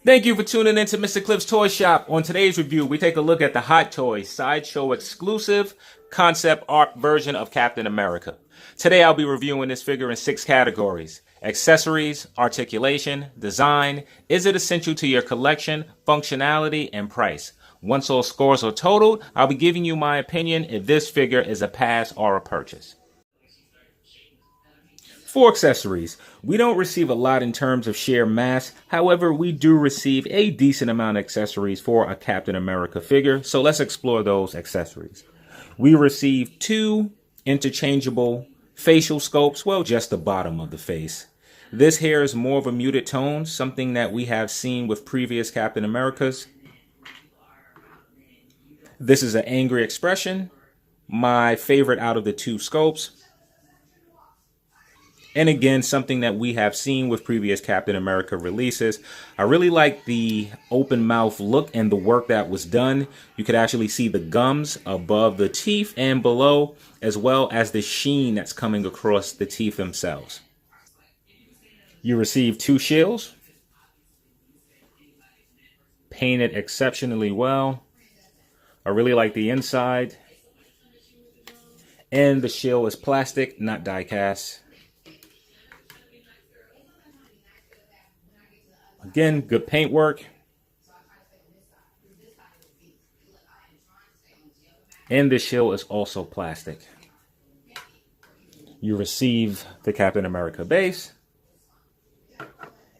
Thank you for tuning in to Mr. Cliff's Toy Shop. On today's review, we take a look at the Hot Toys Sideshow exclusive concept art version of Captain America. Today I'll be reviewing this figure in 6 categories: accessories, articulation, design, is it essential to your collection, functionality, and price. Once all scores are totaled, I'll be giving you my opinion if this figure is a pass or a purchase. For accessories, we don't receive a lot in terms of sheer mass. However, we do receive a decent amount of accessories for a Captain America figure. So let's explore those accessories. We receive 2 interchangeable facial sculpts. Well, just the bottom of the face. This here is more of a muted tone, something that we have seen with previous Captain Americas. This is an angry expression, my favorite out of the 2 sculpts. And again, something that we have seen with previous Captain America releases. I really like the open mouth look and the work that was done. You could actually see the gums above the teeth and below, as well as the sheen that's coming across the teeth themselves. You receive 2 shields, painted exceptionally well. I really like the inside. And the shield is plastic, not die cast. Again, good paintwork. And the shield is also plastic. You receive the Captain America base.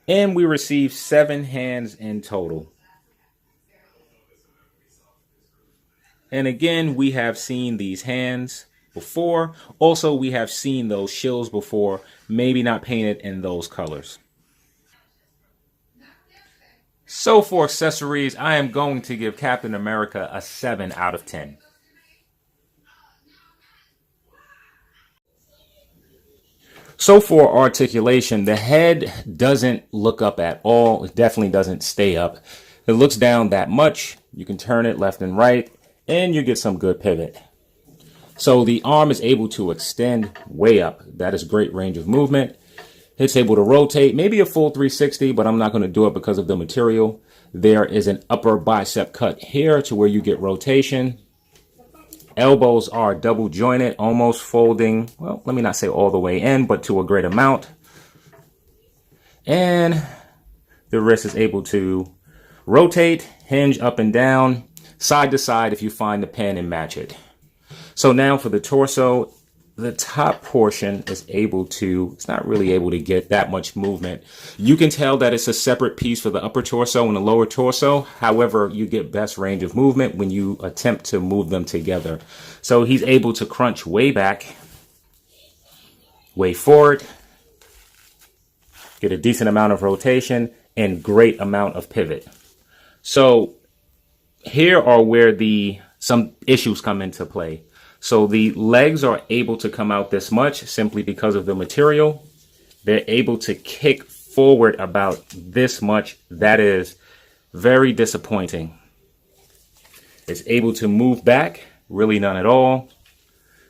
And we receive 7 hands in total. And again, we have seen these hands before. Also, we have seen those shields before, maybe not painted in those colors. So for accessories, I am going to give Captain America a 7 out of 10. So for articulation, the head doesn't look up at all. It definitely doesn't stay up. It looks down that much. You can turn it left and right, and you get some good pivot. So the arm is able to extend way up. That is great range of movement. It's able to rotate, maybe a full 360, but I'm not going to do it because of the material. There is an upper bicep cut here to where you get rotation. Elbows are double jointed, almost folding. Well, let me not say all the way in, but to a great amount. And the wrist is able to rotate, hinge up and down, side to side if you find the pin and match it. So now for the torso, the top portion is able to, it's not really able to get that much movement. You can tell that it's a separate piece for the upper torso and the lower torso. However, you get best range of movement when you attempt to move them together. So he's able to crunch way back, way forward, get a decent amount of rotation and great amount of pivot. So here are where some issues come into play. So the legs are able to come out this much simply because of the material. They're able to kick forward about this much. That is very disappointing. It's able to move back, really none at all.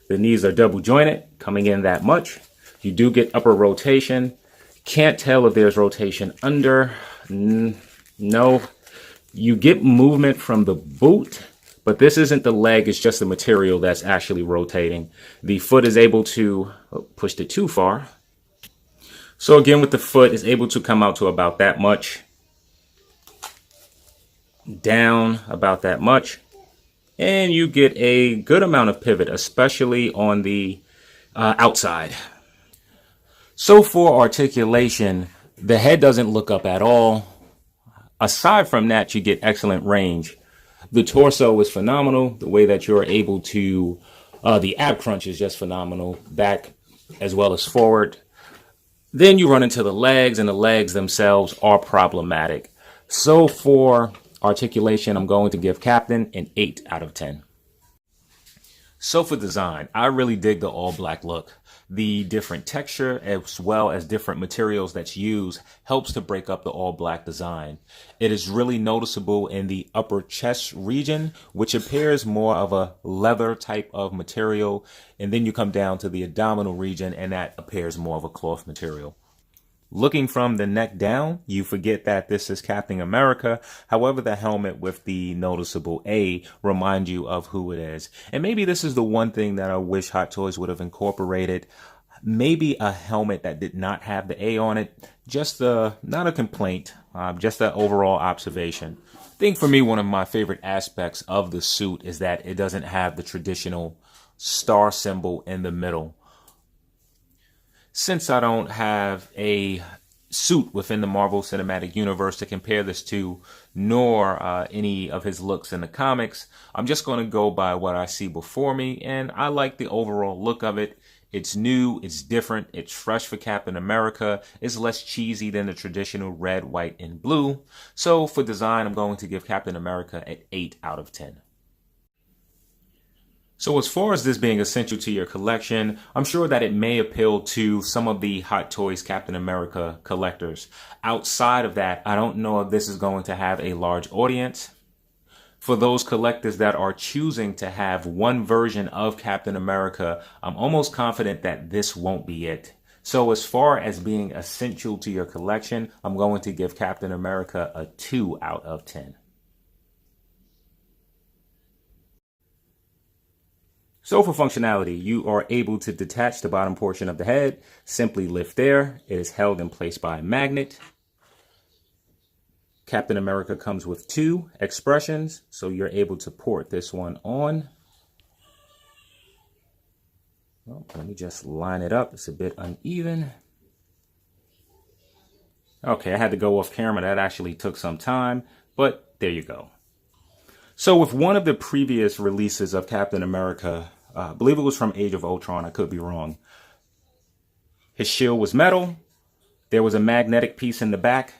The knees are double jointed, coming in that much. You do get upper rotation. Can't tell if there's rotation under. No. You get movement from the boot. But this isn't the leg, it's just the material that's actually rotating. The foot is able to, pushed it too far. So again, with the foot, it's able to come out to about that much. Down about that much. And you get a good amount of pivot, especially on the outside. So for articulation, the head doesn't look up at all. Aside from that, you get excellent range. The torso is phenomenal. The way that you're able to, the ab crunch is just phenomenal, back as well as forward. Then you run into the legs, and the legs themselves are problematic. So for articulation, I'm going to give Captain an 8 out of 10. So for design, I really dig the all black look. The different texture as well as different materials that's used helps to break up the all black design. It is really noticeable in the upper chest region, which appears more of a leather type of material. And then you come down to the abdominal region and that appears more of a cloth material. Looking from the neck down, you forget that this is Captain America. However, the helmet with the noticeable A reminds you of who it is. And maybe this is the one thing that I wish Hot Toys would have incorporated. Maybe a helmet that did not have the A on it. Just not a complaint, just an overall observation. I think for me, one of my favorite aspects of the suit is that it doesn't have the traditional star symbol in the middle. Since I don't have a suit within the Marvel Cinematic Universe to compare this to, nor any of his looks in the comics, I'm just going to go by what I see before me, and I like the overall look of it. It's new, it's different, it's fresh for Captain America, it's less cheesy than the traditional red, white, and blue. So for design, I'm going to give Captain America an 8 out of 10. So as far as this being essential to your collection, I'm sure that it may appeal to some of the Hot Toys Captain America collectors. Outside of that, I don't know if this is going to have a large audience. For those collectors that are choosing to have one version of Captain America, I'm almost confident that this won't be it. So as far as being essential to your collection, I'm going to give Captain America a 2 out of 10. So for functionality, you are able to detach the bottom portion of the head. Simply lift there. It is held in place by a magnet. Captain America comes with 2 expressions, so you're able to port this one on. Well, let me just line it up. It's a bit uneven. Okay, I had to go off camera. That actually took some time, but there you go. So with one of the previous releases of Captain America, I believe it was from Age of Ultron, I could be wrong. His shield was metal. There was a magnetic piece in the back.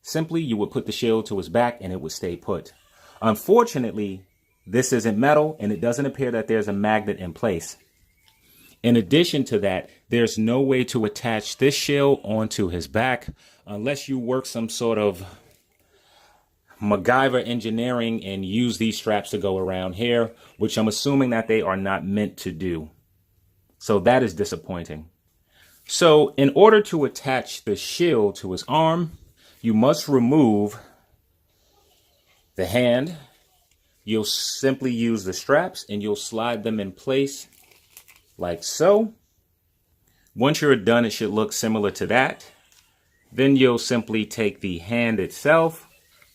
Simply, you would put the shield to his back and it would stay put. Unfortunately, this isn't metal and it doesn't appear that there's a magnet in place. In addition to that, there's no way to attach this shield onto his back unless you work some sort of MacGyver engineering and use these straps to go around here, which I'm assuming that they are not meant to do. So that is disappointing. So in order to attach the shield to his arm, you must remove the hand. You'll simply use the straps and you'll slide them in place like so. Once you're done, it should look similar to that. Then you'll simply take the hand itself,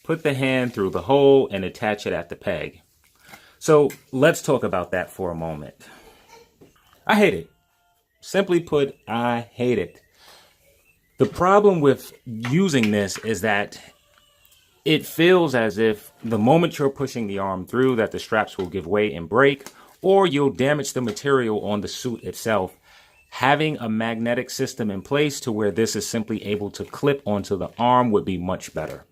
put the hand through the hole and attach it at the peg. So let's talk about that for a moment. I hate it. Simply put, I hate it. The problem with using this is that it feels as if the moment you're pushing the arm through that the straps will give way and break, or you'll damage the material on the suit itself. Having a magnetic system in place to where this is simply able to clip onto the arm would be much better.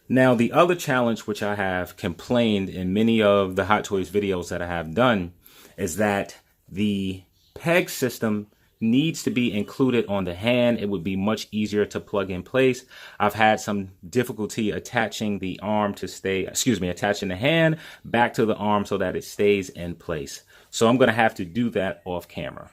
Now, the other challenge which I have complained in many of the Hot Toys videos that I have done is that the peg system needs to be included on the hand. It would be much easier to plug in place. I've had some difficulty attaching the arm to attaching the hand back to the arm so that it stays in place. So I'm going to have to do that off camera.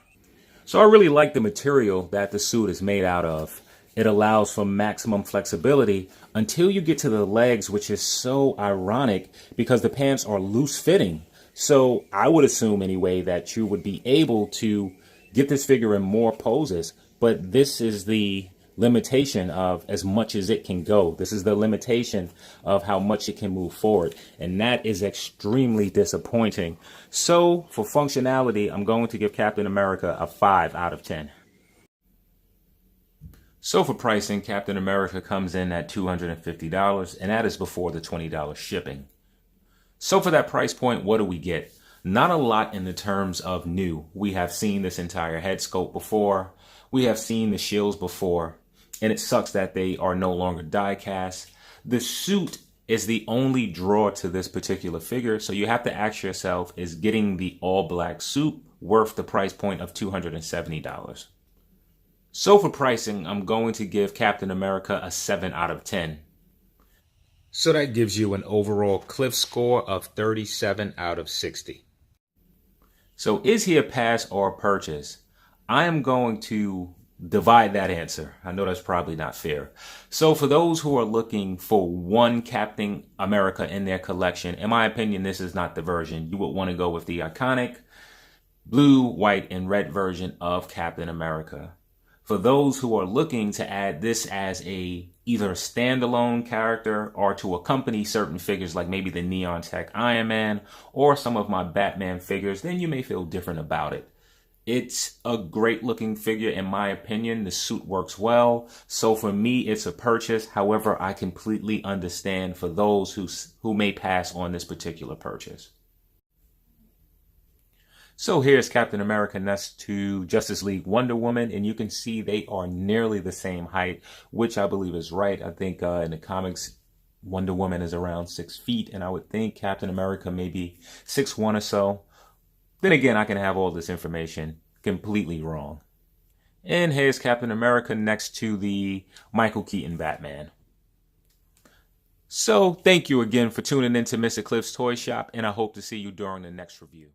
So I really like the material that the suit is made out of. It allows for maximum flexibility until you get to the legs, which is so ironic because the pants are loose fitting. So I would assume anyway that you would be able to get this figure in more poses, but this is the limitation of as much as it can go. This is the limitation of how much it can move forward, and that is extremely disappointing. So for functionality, I'm going to give Captain America a 5 out of 10. So for pricing, Captain America comes in at $250, and that is before the $20 shipping. So for that price point, what do we get? Not a lot in the terms of new. We have seen this entire head sculpt before. We have seen the shields before, and it sucks that they are no longer die cast. The suit is the only draw to this particular figure, so you have to ask yourself, is getting the all black suit worth the price point of $270? So for pricing, I'm going to give Captain America a 7 out of 10. So that gives you an overall Cliff score of 37 out of 60. So is he a pass or a purchase? I am going to divide that answer. I know that's probably not fair. So for those who are looking for one Captain America in their collection, in my opinion, this is not the version. You would want to go with the iconic blue, white, and red version of Captain America. For those who are looking to add this as either a standalone character or to accompany certain figures like maybe the Neon Tech Iron Man or some of my Batman figures, then you may feel different about it. It's a great looking figure in my opinion. The suit works well. So for me, it's a purchase. However, I completely understand for those who may pass on this particular purchase. So here's Captain America next to Justice League Wonder Woman, and you can see they are nearly the same height, which I believe is right. I think in the comics, Wonder Woman is around 6 feet, and I would think Captain America maybe 6'1" or so. Then again, I can have all this information completely wrong. And here's Captain America next to the Michael Keaton Batman. So thank you again for tuning in to Mr. Cliff's Toy Shop, and I hope to see you during the next review.